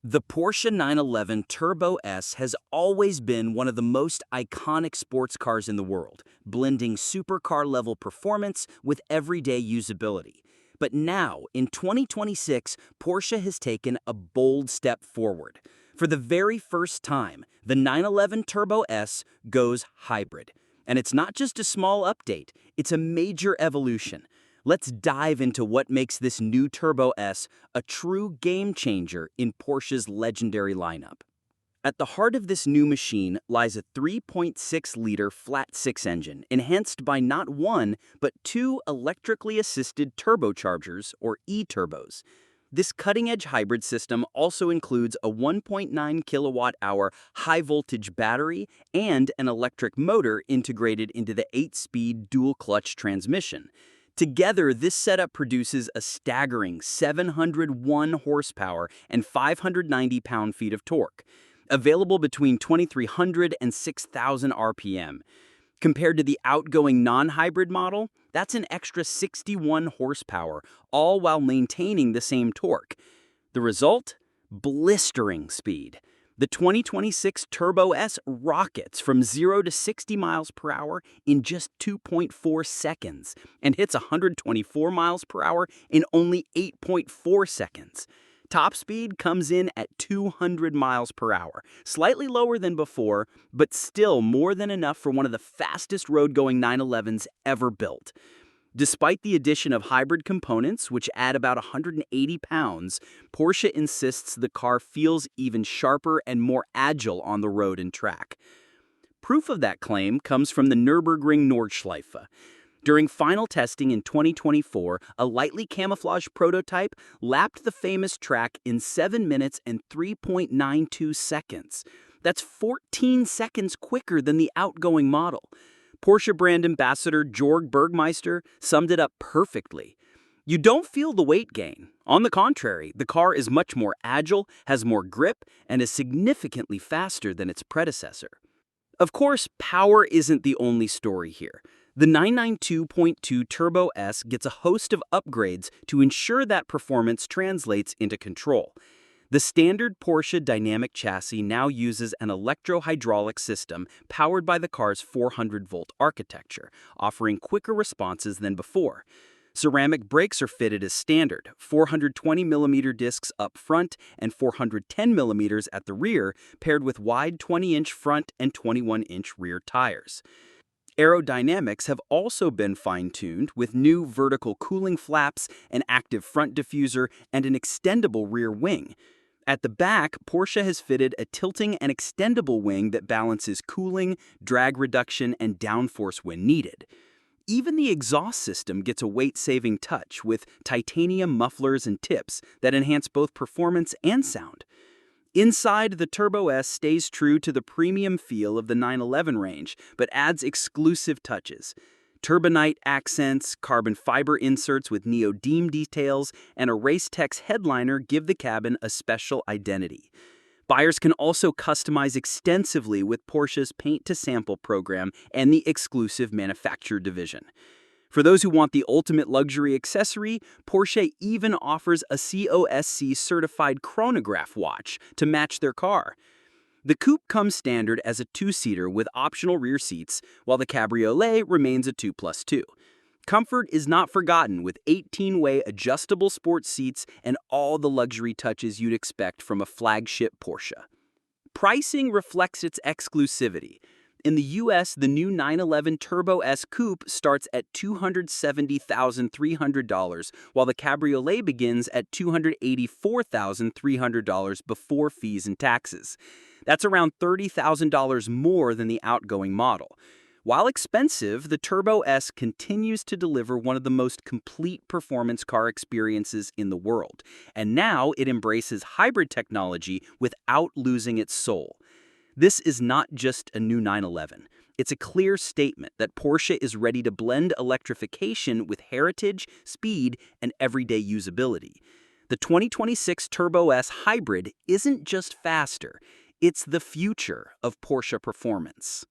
The Porsche 911 Turbo S has always been one of the most iconic sports cars in the world, blending supercar-level performance with everyday usability. But now, in 2026, Porsche has taken a bold step forward. For the very first time, the 911 Turbo S goes hybrid. And it's not just a small update, it's a major evolution. Let's dive into what makes this new Turbo S a true game changer in Porsche's legendary lineup. At the heart of this new machine lies a 3.6-liter flat-six engine, enhanced by not one, but two electrically assisted turbochargers, or eTurbos. This cutting-edge hybrid system also includes a 1.9 kilowatt-hour high-voltage battery and an electric motor integrated into the 8-speed dual-clutch transmission. Together, this setup produces a staggering 701 horsepower and 590 pound-feet of torque, available between 2,300 and 6,000 RPM. Compared to the outgoing non-hybrid model, that's an extra 61 horsepower, all while maintaining the same torque. The result? Blistering speed. The 2026 Turbo S rockets from 0 to 60 miles per hour in just 2.4 seconds and hits 124 miles per hour in only 8.4 seconds. Top speed comes in at 200 miles per hour, slightly lower than before, but still more than enough for one of the fastest road-going 911s ever built. Despite the addition of hybrid components, which add about 180 pounds, Porsche insists the car feels even sharper and more agile on the road and track. Proof of that claim comes from the Nürburgring Nordschleife. During final testing in 2024, a lightly camouflaged prototype lapped the famous track in 7 minutes and 3.92 seconds. That's 14 seconds quicker than the outgoing model. Porsche brand ambassador Jörg Bergmeister summed it up perfectly. You don't feel the weight gain. On the contrary, the car is much more agile, has more grip, and is significantly faster than its predecessor. Of course, power isn't the only story here. The 992.2 Turbo S gets a host of upgrades to ensure that performance translates into control. The standard Porsche dynamic chassis now uses an electro-hydraulic system powered by the car's 400-volt architecture, offering quicker responses than before. Ceramic brakes are fitted as standard, 420mm discs up front and 410mm at the rear, paired with wide 20-inch front and 21-inch rear tires. Aerodynamics have also been fine-tuned with new vertical cooling flaps, an active front diffuser, and an extendable rear wing. At the back, Porsche has fitted a tilting and extendable wing that balances cooling, drag reduction, and downforce when needed. Even the exhaust system gets a weight-saving touch with titanium mufflers and tips that enhance both performance and sound. Inside, the Turbo S stays true to the premium feel of the 911 range, but adds exclusive touches. Turbonite accents, carbon fiber inserts with neodyme details, and a Racetex headliner give the cabin a special identity. Buyers can also customize extensively with Porsche's Paint to Sample program and the exclusive manufacturer division. For those who want the ultimate luxury accessory, Porsche even offers a COSC-certified chronograph watch to match their car. The coupe comes standard as a two-seater with optional rear seats, while the cabriolet remains a 2+2. Comfort is not forgotten with 18-way adjustable sports seats and all the luxury touches you'd expect from a flagship Porsche. Pricing reflects its exclusivity. In the US, the new 911 Turbo S Coupe starts at $270,300, while the Cabriolet begins at $284,300 before fees and taxes. That's around $30,000 more than the outgoing model. While expensive, the Turbo S continues to deliver one of the most complete performance car experiences in the world, and now it embraces hybrid technology without losing its soul. This is not just a new 911. It's a clear statement that Porsche is ready to blend electrification with heritage, speed, and everyday usability. The 2026 Turbo S Hybrid isn't just faster, it's the future of Porsche performance.